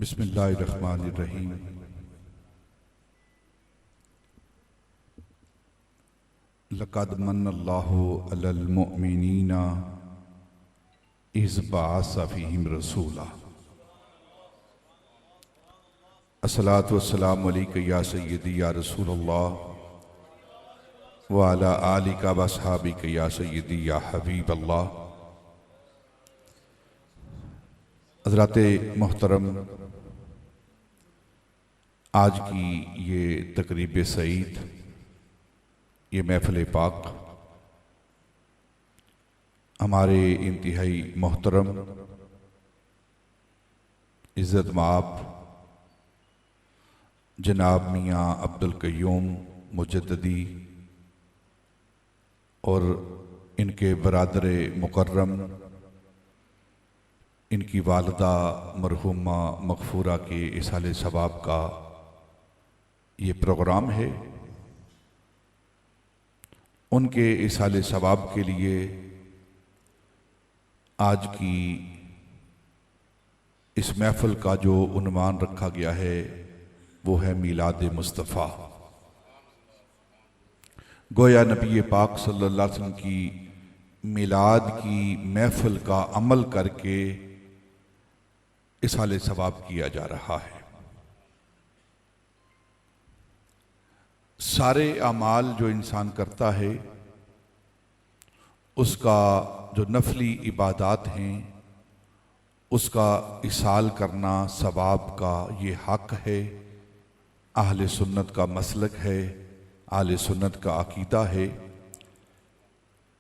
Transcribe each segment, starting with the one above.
बिस्मिल्लाहिर्रहमानिर्रहीम। लक़द मन्नल्लाहु अलल मुअमिनीना इज़ बअसा फ़ीहिम रसूला। अस्सलातु वस्सलामु अलैका या सय्यदी या रसूलल्लाह व अला आलिका व अस्हाबिका या सय्यदी या हबीबल्लाह। हज़राते मोहतरम, आज की ये तकरीब सईद, ये महफ़िल पाक हमारे इंतहाई मोहतरम इज़्ज़त माब जनाब मियाँ अब्दुल क़य्यूम मुजद्दिदी और इनके बरादर मुकर्रम, इनकी वालदा मरहूमा मग़फ़ूरा के इसाले सवाब का ये प्रोग्राम है। उनके इसाले सवाब के लिए आज की इस महफ़िल का जो उन्वान रखा गया है वो है मीलाद मुस्तफ़ा। गोया नबी पाक सल्लल्लाहु अलैहि वसल्लम की मीलाद की महफ़िल का अमल करके इसाले सवाब किया जा रहा है। सारे अमाल जो इंसान करता है उसका जो नफली इबादात हैं उसका इसाल करना सवाब का ये हक है। अहले सुन्नत का मसलक है, अहले सुन्नत का अकीदा है।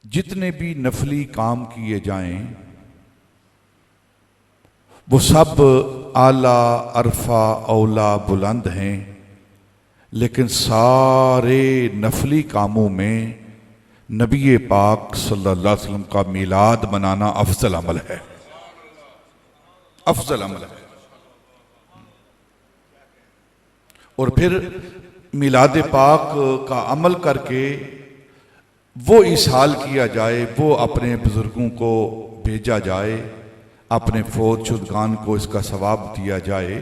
जितने भी नफली काम किए जाएं वो सब आला अरफा औला बुलंद हैं, लेकिन सारे नफली कामों में नबी पाक सल्लल्लाहु अलैहि वसल्लम का मीलाद मनाना अफजल अमल है, अफजल अमल है। और फिर मीलाद पाक का अमल करके वो इसाल किया जाए, वो अपने बुजुर्गों को भेजा जाए, अपने फौत शुदगान को इसका सवाब दिया जाए।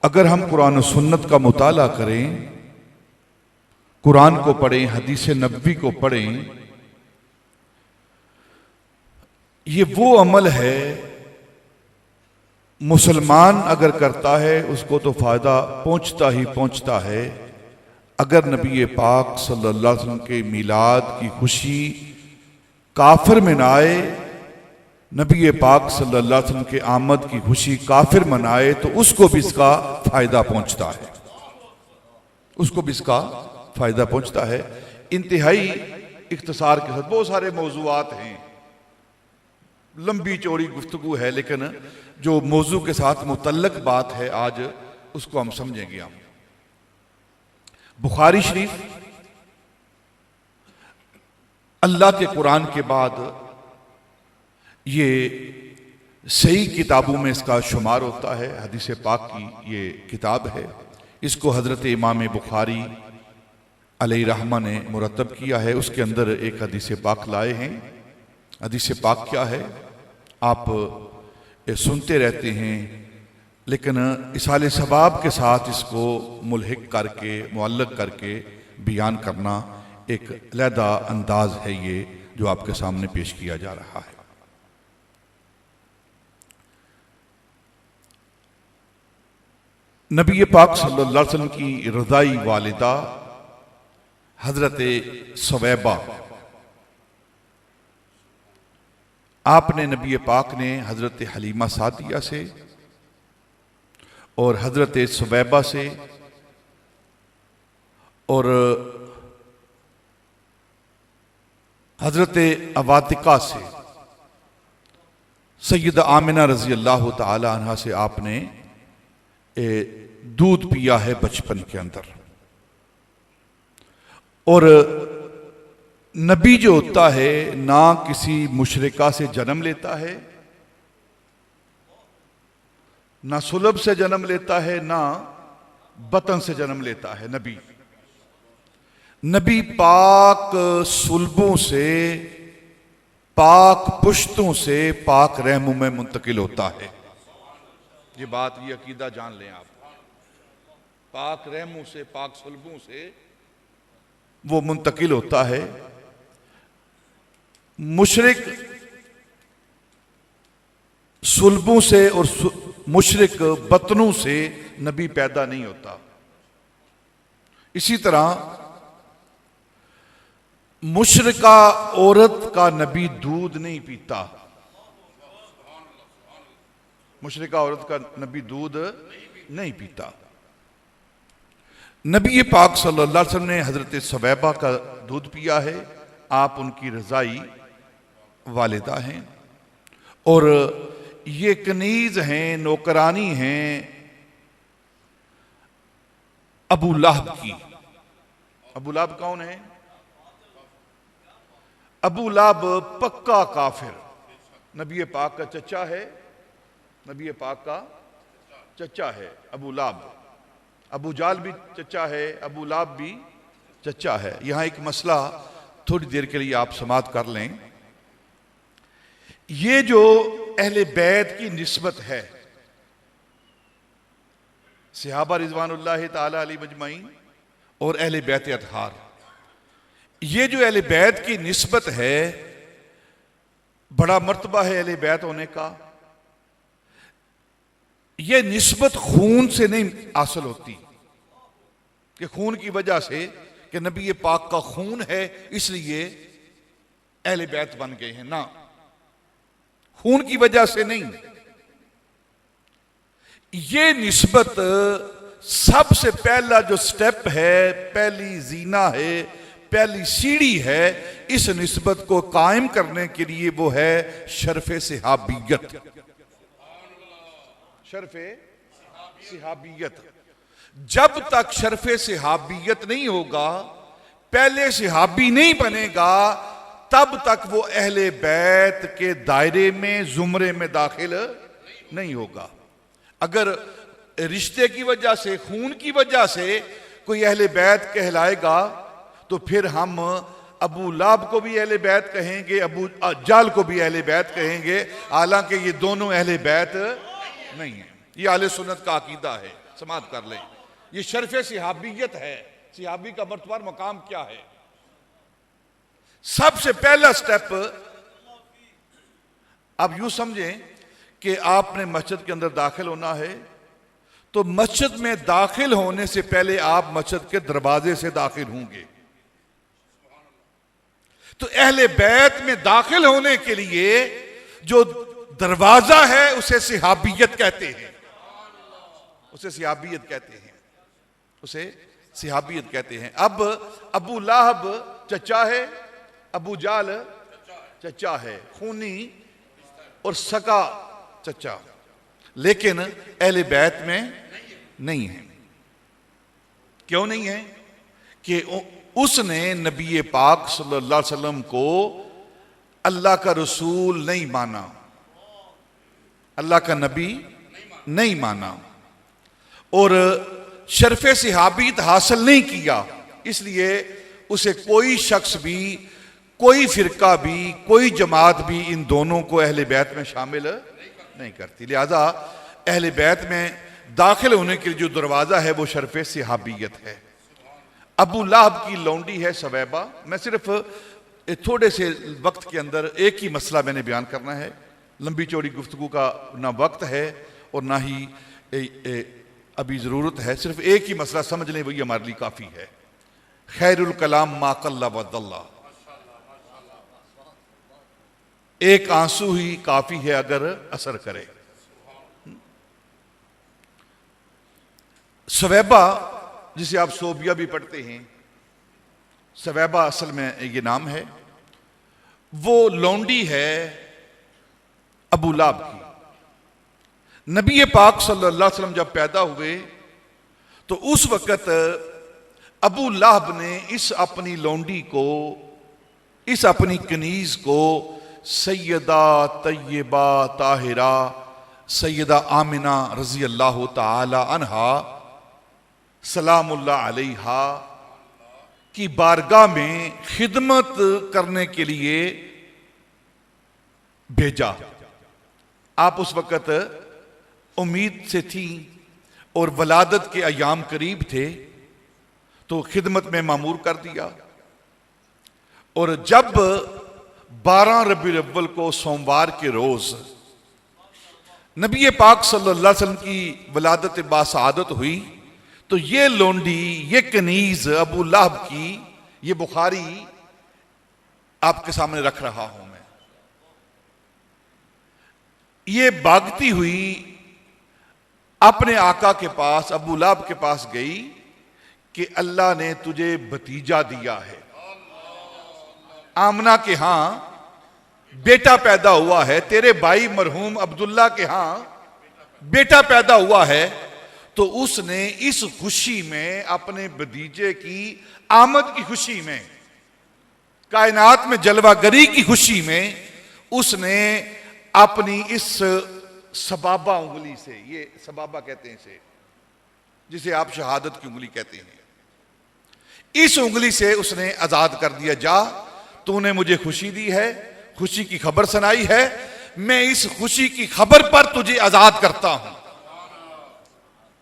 अगर हम कुरान और सुन्नत का मुताला करें, कुरान को पढ़ें, हदीस नबवी को पढ़ें, ये वो अमल है मुसलमान अगर करता है उसको तो फायदा पहुंचता ही पहुंचता है। अगर नबी पाक सल्लल्लाहु अलैहि वसल्लम के मीलाद की खुशी काफिर मनाए, नबी पाक सल्लल्लाहु अलैहि वसल्लम के आमद की खुशी काफिर मनाए तो उसको भी इसका फायदा पहुंचता है, उसको भी इसका फायदा पहुंचता है। इंतहाई इख्तिसार के साथ बहुत सारे मौजूआत हैं, लंबी चौड़ी गुफ्तगू है, लेकिन जो मौजू के साथ मुतल्लक बात है आज उसको हम समझेंगे। हम बुखारी शरीफ अल्लाह के कुरान के बाद ये सही किताबों में इसका शुमार होता है। हदीस पाक की ये किताब है, इसको हज़रत इमाम बुखारी अलैहि रहमा ने मुरतब किया है। उसके अंदर एक हदीस पाक लाए हैं। हदीस पाक क्या है आप सुनते रहते हैं, लेकिन इसाले सवाब के साथ इसको मुल्हिक करके मुअल्लक करके बयान करना एक अलहदा अंदाज है ये जो आपके सामने पेश किया जा रहा है। नबी पाक सल्लल्लाहु अलैहि वसल्लम की रज़ाई वालिदा हजरत सुवैबा, आपने नबी पाक ने हजरत हलीमा सादिया से और हजरत सुवैबा से और हजरत अवातिका से, सैयदा आमिना रजी अल्लाह ताला अन्हा से आपने दूध पिया है बचपन के अंदर। और नबी जो होता है ना किसी मुशरिका से जन्म लेता है, ना सुलभ से जन्म लेता है, ना बतन से जन्म लेता है। नबी पाक सुलबों से, पाक पुश्तों से पाक रहमों में मुंतकिल होता है। ये बात, ये अकीदा जान लें आप। पाक रहमों से, पाक सुल्बों से वो मुंतकिल होता है। मुशरिक सुल्बों से और मुशरिक बतनों से नबी पैदा नहीं होता। इसी तरह मुशरिका औरत का नबी दूध नहीं पीता। मुशरिका औरत का नबी दूध नहीं पीता। नबी पाक सल्लल्लाहु अलैहि वसल्लम ने हजरत सवैबा का दूध पिया है। आप उनकी रज़ाई वालिदा हैं और ये कनीज हैं, नौकरानी हैं अबू लहब की। अबू लहब कौन है? अबू लहब पक्का काफिर, नबी पाक का चचा है। नबी पाक का चचा है अबू लहब। अबू जाल भी चचा है, अबू लहब भी चचा है। यहां एक मसला थोड़ी देर के लिए आप समाप्त कर लें। ये जो अहले बैत की निस्बत है, सहाबा रिज़वानुल्लाहि ताला अलैहि मजमाइन और अहले बैत अतहार, ये जो अहले बैत की निस्बत है, बड़ा मर्तबा है अहले बैत होने का। यह निस्बत खून से नहीं हासिल होती कि खून की वजह से कि नबी पाक का खून है इसलिए अहले बैत बन गए हैं, ना, खून की वजह से नहीं। यह निस्बत सबसे पहला जो स्टेप है, पहली जीना है, पहली सीढ़ी है इस निस्बत को कायम करने के लिए, वो है शर्फ़े सहाबियत। शर्फ़े सहाबियत। जब तक शर्फ़े सहाबियत नहीं होगा, पहले सहाबी नहीं बनेगा, तब तक वो अहले बैत के दायरे में, जुमरे में दाखिल नहीं होगा। अगर रिश्ते की वजह से, खून की वजह से कोई अहले बैत कहलाएगा तो फिर हम अबू लहब को भी अहले बैत कहेंगे, अबू जाल को भी अहले बैत कहेंगे, हालांकि ये दोनों अहले बैत नहीं है। ये अहले सुन्नत का अकीदा है, समाप्त कर लें। ये शर्फ़े सहाबियत है। सहाबी का मर्तबा मकाम क्या है? सबसे पहला स्टेप आप यूं समझें कि आपने मस्जिद के अंदर दाखिल होना है, तो मस्जिद में दाखिल होने से पहले आप मस्जिद के दरवाजे से दाखिल होंगे। तो अहले बैत में दाखिल होने के लिए जो दरवाजा है उसे सहाबियत कहते हैं। उसे सहाबियत कहते हैं। उसे सहाबियत कहते हैं। अब अबू लहब चचा है, अबू जाल चचा है, खूनी और सका चचा, लेकिन अहले बैत में नहीं है। क्यों नहीं है? कि उसने नबी पाक सल्लल्लाहु अलैहि वसल्लम को अल्लाह का रसूल नहीं माना, अल्लाह का नबी नहीं माना और शर्फ़े सहाबियत हासिल नहीं किया। इसलिए उसे कोई शख्स भी, कोई फिरका भी, कोई जमात भी इन दोनों को अहले बैत में शामिल नहीं करती। लिहाजा अहले बैत में दाखिल होने के लिए जो दरवाज़ा है वो शर्फ़े सहाबियत है। अबू लहब की लौंडी है सवैबा। मैं सिर्फ थोड़े से वक्त के अंदर एक ही मसला मैंने बयान करना है, लंबी चौड़ी गुफ्तगू का ना वक्त है और ना ही अभी ज़रूरत है। सिर्फ एक ही मसला समझ लें, वही हमारे लिए काफ़ी है। खैरुल कलाम मा कल्ला व दल्ला। एक आंसू ही काफ़ी है अगर असर करे। सवैबा, जिसे आप सोबिया भी पढ़ते हैं, सवैबा असल में ये नाम है, वो लौंडी है अबू लहब की। नबी पाक सल्लल्लाहु अलैहि वसल्लम जब पैदा हुए तो उस वक़्त अबू लहब ने इस अपनी लौंडी को, इस अपनी कनीज को सैयदा तय्यबा ताहिरा सैयदा आमिना रज़ी अल्लाह ताला अन्हा सलामुल्लाह अलैहा की बारगाह में खिदमत करने के लिए भेजा। आप उस वक़्त उम्मीद से थी और वलादत के अयाम करीब थे, तो खिदमत में मामूर कर दिया। और जब 12 रबीउल अव्वल को सोमवार के रोज नबी पाक सल्लल्लाहु अलैहि वसल्लम की वलादत बासआदत हुई, तो ये लोंडी, ये कनीज अबू लहब की, ये बुखारी आपके सामने रख रहा हूं मैं। ये भागती हुई अपने आका के पास, अबू लहब के पास गई कि अल्लाह ने तुझे भतीजा दिया है, आमना के हां बेटा पैदा हुआ है, तेरे भाई मरहूम अब्दुल्ला के हां बेटा पैदा हुआ है। तो उसने इस खुशी में, अपने भतीजे की आमद की खुशी में, कायनात में जलवागरी की खुशी में, उसने अपनी इस सबाबा उंगली से, ये सबाबा कहते हैं इसे, जिसे आप शहादत की उंगली कहते हैं, इस उंगली से उसने आजाद कर दिया, जा तूने मुझे खुशी दी है, खुशी की खबर सुनाई है, मैं इस खुशी की खबर पर तुझे आजाद करता हूं,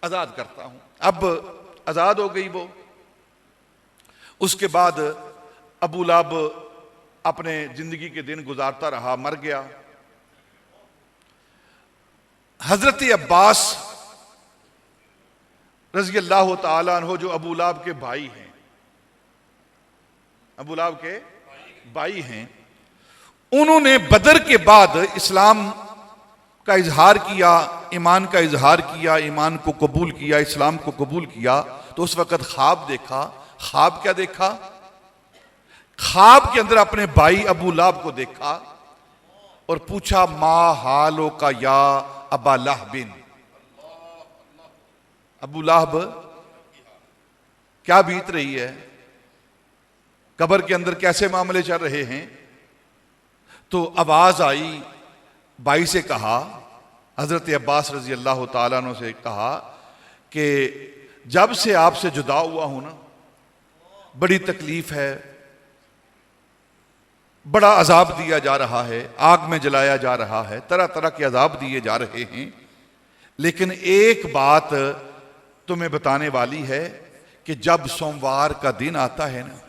आजाद करता हूं। अब आजाद हो गई वो। उसके बाद अबू लहब अपने जिंदगी के दिन गुजारता रहा, मर गया। हजरत अब्बास रज़ी अल्लाह तआला अन्हु, जो अबू लहब के भाई हैं, अबू लहब के भाई हैं, उन्होंने बदर के बाद इस्लाम का इजहार किया, ईमान का इजहार किया, ईमान को कबूल किया, इस्लाम को कबूल किया। तो उस वक्त ख्वाब देखा। ख्वाब क्या देखा? ख्वाब के अंदर अपने भाई अबू लहब को देखा और पूछा, मा हालो का या अबा लहबिन, अबू लहब क्या बीत रही है, कब्र के अंदर कैसे मामले चल रहे हैं। तो आवाज आई, भाई से कहा, हजरत अब्बास रजी अल्लाह तआला अन्हु से कहा कि जब से आपसे जुदा हुआ हूं ना, बड़ी तकलीफ है, बड़ा अजाब दिया जा रहा है, आग में जलाया जा रहा है, तरह तरह के अजाब दिए जा रहे हैं। लेकिन एक बात तुम्हें बताने वाली है कि जब सोमवार का दिन आता है ना,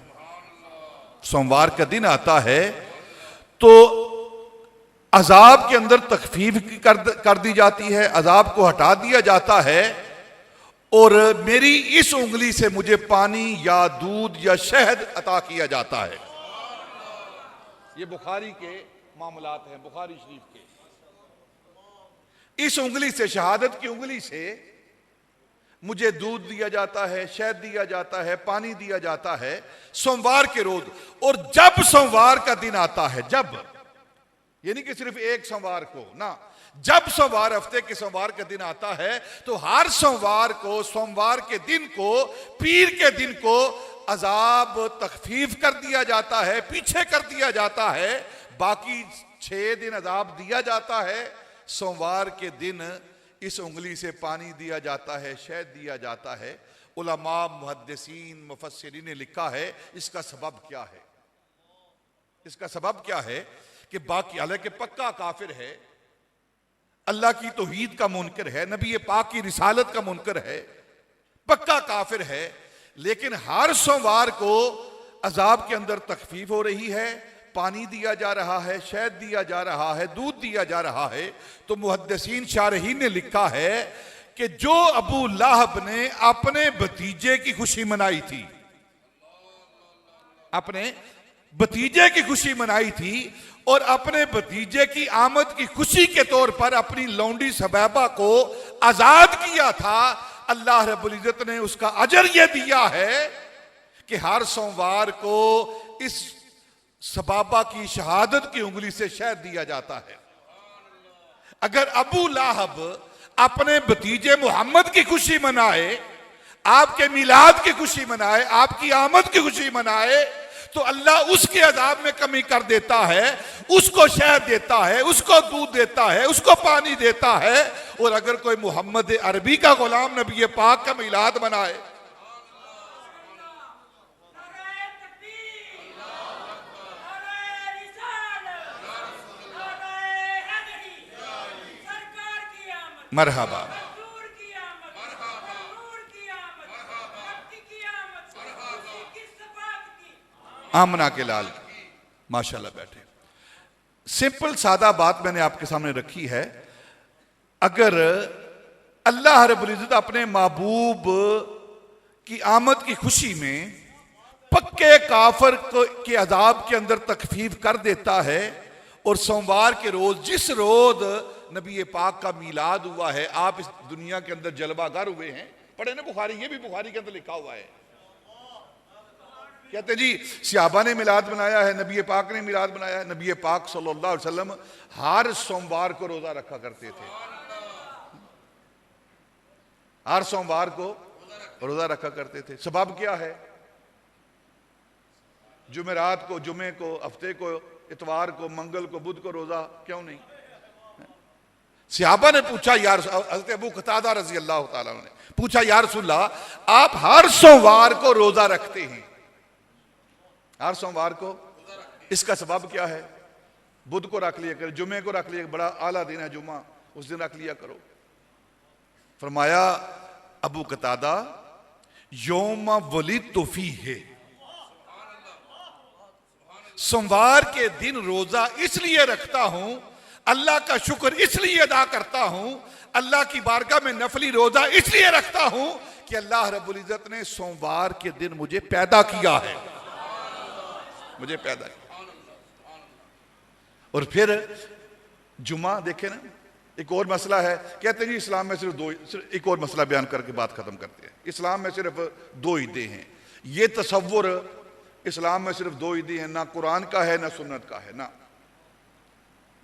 सोमवार का दिन आता है, तो अजाब के अंदर तखफीफ कर दी जाती है, अजाब को हटा दिया जाता है, और मेरी इस उंगली से मुझे पानी या दूध या शहद अता किया जाता है। ये बुखारी के मामलात हैं, बुखारी शरीफ के। इस उंगली से, शहादत की उंगली से मुझे दूध दिया जाता है, शहद दिया जाता है, पानी दिया जाता है सोमवार के रोज। और जब सोमवार का दिन आता है, जब, यानी कि सिर्फ एक सोमवार को ना, जब सोमवार, हफ्ते के सोमवार का दिन आता है, तो हर सोमवार को, सोमवार के दिन को, पीर के दिन को अजाब तखफीफ कर दिया जाता है, पीछे कर दिया जाता है। बाकी 6 दिन अजाब दिया जाता है। सोमवार के दिन इस उंगली से पानी दिया जाता है, शहद दिया जाता है। उलमा, मुहद्दिसीन, मुफस्सिरीन ने लिखा है, इसका सबब क्या है? इसका सबब क्या है कि बाकी, हालांकि पक्का काफिर है, अल्लाह की तौहीद का मुनकर है, नबी पाक की रिसालत का मुनकर है, पक्का काफिर है, लेकिन हर सोमवार को अजाब के अंदर तखफीफ हो रही है, पानी दिया जा रहा है, शहद दिया जा रहा है, दूध दिया जा रहा है। तो मुहद्दिसीन शारहीन ने लिखा है कि जो अबू लहब ने अपने भतीजे की खुशी मनाई थी, अपने भतीजे की खुशी मनाई थी, और अपने भतीजे की आमद की खुशी के तौर पर अपनी लौंडी सबैबा को आजाद किया था, अल्लाह रब्बुल इज्जत ने उसका अजर यह दिया है कि हर सोमवार को इस सबाबा की शहादत की उंगली से शहद दिया जाता है। अगर अबू लहब अपने भतीजे मोहम्मद की खुशी मनाए, आपके मिलाद की खुशी मनाए, आपकी आमद की खुशी मनाए, तो अल्लाह उसके अजाब में कमी कर देता है, उसको शहद देता है, उसको दूध देता है, उसको पानी देता है। और अगर कोई मोहम्मद अरबी का गुलाम नबी पाक का मिलाद मनाए, मरहबा। आमना के लाल की, माशाल्लाह। बैठे। सिंपल सादा बात मैंने आपके सामने रखी है। अगर अल्लाह रब्बुल इज्जत अपने महबूब की आमद की खुशी में पक्के काफर के अजाब के अंदर तखफीफ कर देता है, और सोमवार के रोज, जिस रोज नबी पाक का मीलाद हुआ है, आप इस दुनिया के अंदर जलवागर हुए हैं, पढ़े ना बुखारी, ये भी बुखारी के अंदर लिखा हुआ है। कहते जी सहाबा ने मिलाद बनाया है, नबी पाक ने मिलाद बनाया है। नबी पाक सल्लल्लाहु अलैहि वसल्लम हर सोमवार को रोजा रखा करते थे, हर सोमवार को रोजा रखा करते थे। सबब क्या है? जुमेरात को, जुमे को, हफ्ते को, इतवार को, मंगल को, बुध को रोजा क्यों नहीं? सहाबा ने पूछा, यार हज़रत अबू कतादा रज़ी अल्लाह ताला ने पूछा, या रसूलल्लाह आप हर सोमवार को रोजा रखते हैं, हर सोमवार को, इसका सबब क्या है? बुध को रख लिया करो, जुमे को रख लिया, बड़ा आला दिन है जुमा, उस दिन रख लिया करो। फरमाया अबू कतादा, यौम वलिदतु फीह, सोमवार के दिन रोजा इसलिए रखता हूं, अल्लाह का शुक्र इसलिए अदा करता हूं, अल्लाह की बारगाह में नफली रोजा इसलिए रखता हूं कि अल्लाह रब्बुल इज्जत ने सोमवार के दिन मुझे पैदा किया है, मुझे पैदा किया। और फिर जुमा देखे ना, एक और मसला है। कहते जी इस्लाम में सिर्फ दो, एक और मसला बयान करके बात खत्म करते हैं। इस्लाम में सिर्फ दो ईदें हैं। ये तसव्वुर इस्लाम में सिर्फ दो ईदें हैं, ना कुरान का है ना सुन्नत का है, ना,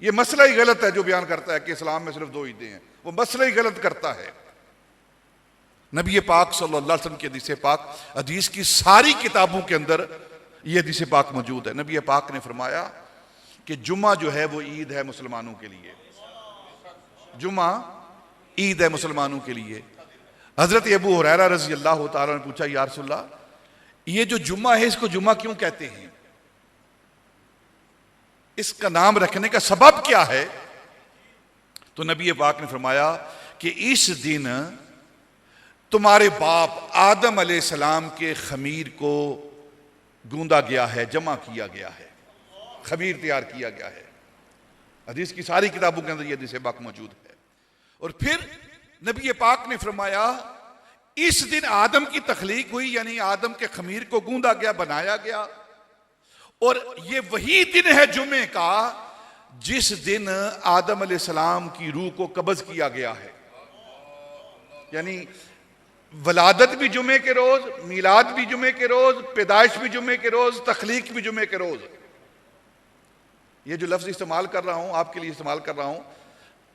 ये मसला ही गलत है जो बयान करता है कि इस्लाम में सिर्फ दो ईदें हैं, वो मसला ही गलत करता है। नबी पाक सल्लल्लाहु अलैहि वसल्लम की हदीस पाक, हदीस की सारी किताबों के अंदर ये हदीस पाक मौजूद है। नबी पाक ने फरमाया कि जुमा जो है वो ईद है मुसलमानों के लिए, जुमा ईद है मुसलमानों के लिए। हजरत अबू हुरैरा रज़ी अल्लाह तआला ने पूछा, या रसूलल्लाह ये जो जुमा है इसको जुमा क्यों कहते हैं, इसका नाम रखने का सबब क्या है? तो नबी पाक ने फरमाया कि इस दिन तुम्हारे बाप आदम अलैहिस्सलाम के खमीर को गूंदा गया है, जमा किया गया है, खमीर तैयार किया गया है। हदीस की सारी किताबों के अंदर यह हदीस पाक मौजूद है। और फिर नबी पाक ने फरमाया इस दिन आदम की तख्लीक हुई, यानी आदम के खमीर को गूंदा गया, बनाया गया, और ये वही दिन है जुमे का जिस दिन आदम अलैहिस्सलाम की रूह को कब्ज किया गया है। यानी वलादत भी जुमे के रोज, मिलाद भी जुमे के रोज, पैदाइश भी जुमे के रोज, तख्लीक भी जुमे के रोज। ये जो लफ्ज इस्तेमाल कर रहा हूं आपके लिए इस्तेमाल कर रहा हूं,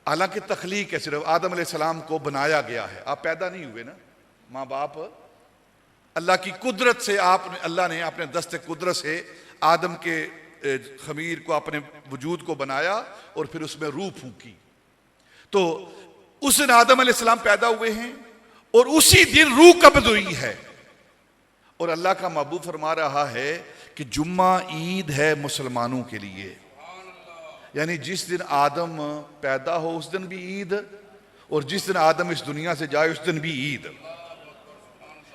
हालांकि तख्लीक है, सिर्फ आदम अलैहिस्सलाम को बनाया गया है, आप पैदा नहीं हुए ना, माँ बाप अल्लाह की कुदरत से, आपने, अल्लाह ने अपने दस्ते कुदरत से आदम के खमीर को, अपने वजूद को बनाया और फिर उसमें रूह फूंकी, तो उस दिन आदम अलैहिस्सलाम पैदा हुए हैं और उसी दिन रूह कब्ज हुई है। और अल्लाह का महबूब फरमा रहा है कि जुम्मा ईद है मुसलमानों के लिए, यानी जिस दिन आदम पैदा हो उस दिन भी ईद, और जिस दिन आदम इस दुनिया से जाए उस दिन भी ईद।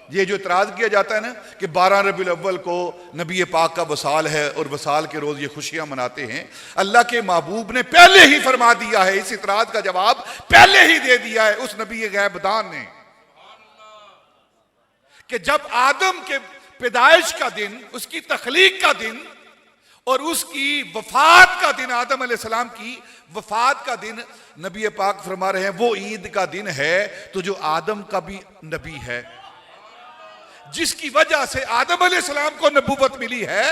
ये जो इतराज किया जाता है ना कि 12 रबीउल अव्वल को नबी पाक का वसाल है और वसाल के रोज ये खुशियां मनाते हैं, अल्लाह के महबूब ने पहले ही फरमा दिया है, इस इतराज का जवाब पहले ही दे दिया है उस नबी गैबदान ने, कि जब आदम के पैदाइश का दिन, उसकी तख्लीक का दिन और उसकी वफात का दिन, आदम अलैहिस्सलाम की वफात का दिन, नबी पाक फरमा रहे हैं वो ईद का दिन है। तो जो आदम का भी नबी है, जिसकी वजह से आदम अलैहिस्सलाम को नबूवत मिली है,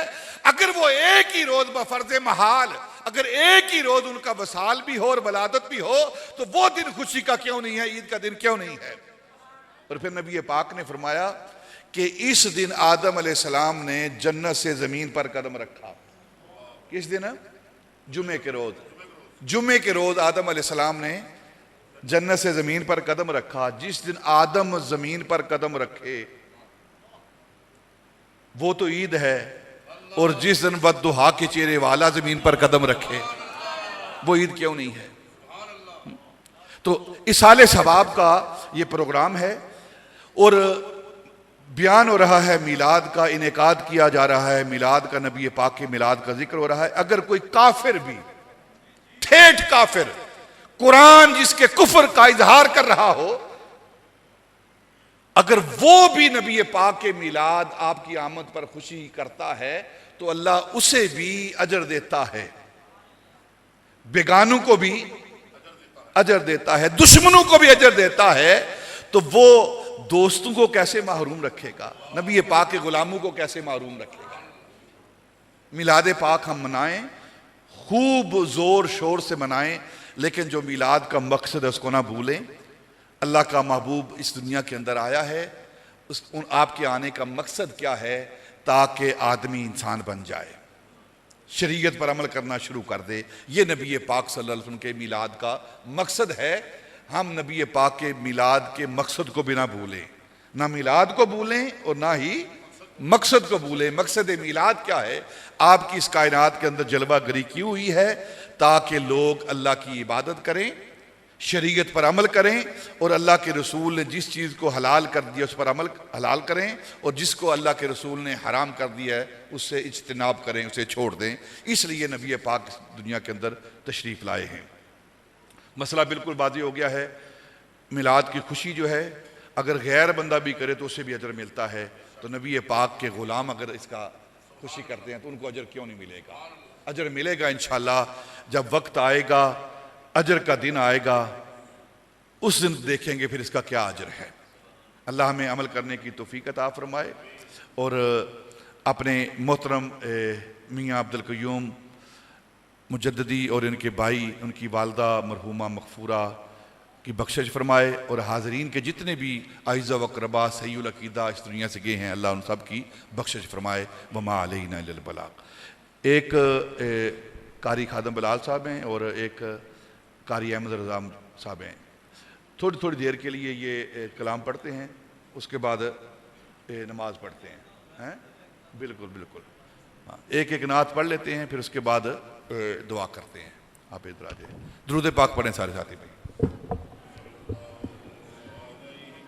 अगर वो एक ही रोज बफर्ज महाल, अगर एक ही रोज उनका वसाल भी हो और वलादत भी हो, तो वो दिन खुशी का क्यों नहीं है, ईद का दिन क्यों नहीं है? और फिर नबी पाक ने फरमाया कि इस दिन आदम अलैहिस्सलाम ने जन्नत से जमीन पर कदम रखा। किस दिन? जुमे के रोज। जुमे के रोज आदम अलैहिस्सलाम ने जन्नत से जमीन पर कदम रखा। जिस दिन आदम जमीन पर कदम रखे वो तो ईद है, और जिस दिन बद्दुहा के चेहरे वाला जमीन पर कदम रखे वो ईद क्यों नहीं है? तो इसाले सवाब का ये प्रोग्राम है और बयान हो रहा है मिलाद का, इनेकाद किया जा रहा है मिलाद का, नबी पाक के मिलाद का जिक्र हो रहा है। अगर कोई काफिर भी, ठेठ काफिर, कुरान जिसके कुफर का इजहार कर रहा हो, अगर वो भी नबी पाक के मिलाद आपकी आमद पर खुशी करता है तो अल्लाह उसे भी अजर देता है, बेगानों को भी अजर देता है, दुश्मनों को भी अजर देता है। तो वो दोस्तों को कैसे महरूम रखेगा, नबी पाक के गुलामों को कैसे महरूम रखेगा। मिलाद पाक हम मनाएं, खूब जोर शोर से मनाएं, लेकिन जो मिलाद का मकसद है उसको ना भूलें। अल्लाह का महबूब इस दुनिया के अंदर आया है, आपके आने का मकसद क्या है, ताकि आदमी इंसान बन जाए, शरीयत पर अमल करना शुरू कर दे। ये नबी पाक सल्लल्लाहु अलैहि वसल्लम के मिलाद का मकसद है। हम नबी पाक के मिलाद के मकसद को भी ना भूलें, ना मिलाद को भूलें और ना ही मकसद को भूलें। मकसद मिलाद क्या है, आपकी इस कायनात के अंदर जलवागरी की हुई है ताकि लोग अल्लाह की इबादत करें, शरीयत पर अमल करें और अल्लाह के रसूल ने जिस चीज़ को हलाल कर दिया उस पर अमल हलाल करें और जिसको अल्लाह के रसूल ने हराम कर दिया है उससे इज्तिनाब करें, उसे छोड़ दें। इसलिए नबी पाक दुनिया के अंदर तशरीफ़ लाए हैं। मसला बिल्कुल वाज़ेह हो गया है। मिलाद की खुशी जो है अगर गैर बंदा भी करे तो उसे भी अजर मिलता है। तो नबी पाक के ग़ुलाम अगर इसका खुशी करते हैं तो उनको अजर क्यों नहीं मिलेगा? अजर मिलेगा इंशाअल्लाह। जब वक्त आएगा, अजर का दिन आएगा, उस दिन देखेंगे फिर इसका क्या अजर है। अल्लाह हमें अमल करने की तौफीक अता फरमाए और अपने मोहतरम मियाँ अब्दुल क़य्यूम मुजद्दिदी और इनके भाई, उनकी वालदा मरहूमा मग़फ़ूरा की बख्शिश फरमाए और हाज़रीन के जितने भी आइज़ा व क़रबा सहीउल अक़ीदा इस दुनिया से गए हैं, अल्लाह उन सब की बख्शिश फरमाए। वमा अलैना इल्लल बलाग। एक कारी खादम बिलाल साहब हैं और एक कारी अहमद रज़ा साहब हैं। थोड़ी थोड़ी देर के लिए ये कलाम पढ़ते हैं, उसके बाद नमाज पढ़ते हैं। बिल्कुल बिल्कुल, हाँ, एक एक नात पढ़ लेते हैं, फिर उसके बाद दुआ करते हैं। आप इधर आ जाइए, दुरूद पाक पढ़ें सारे साथी भाई।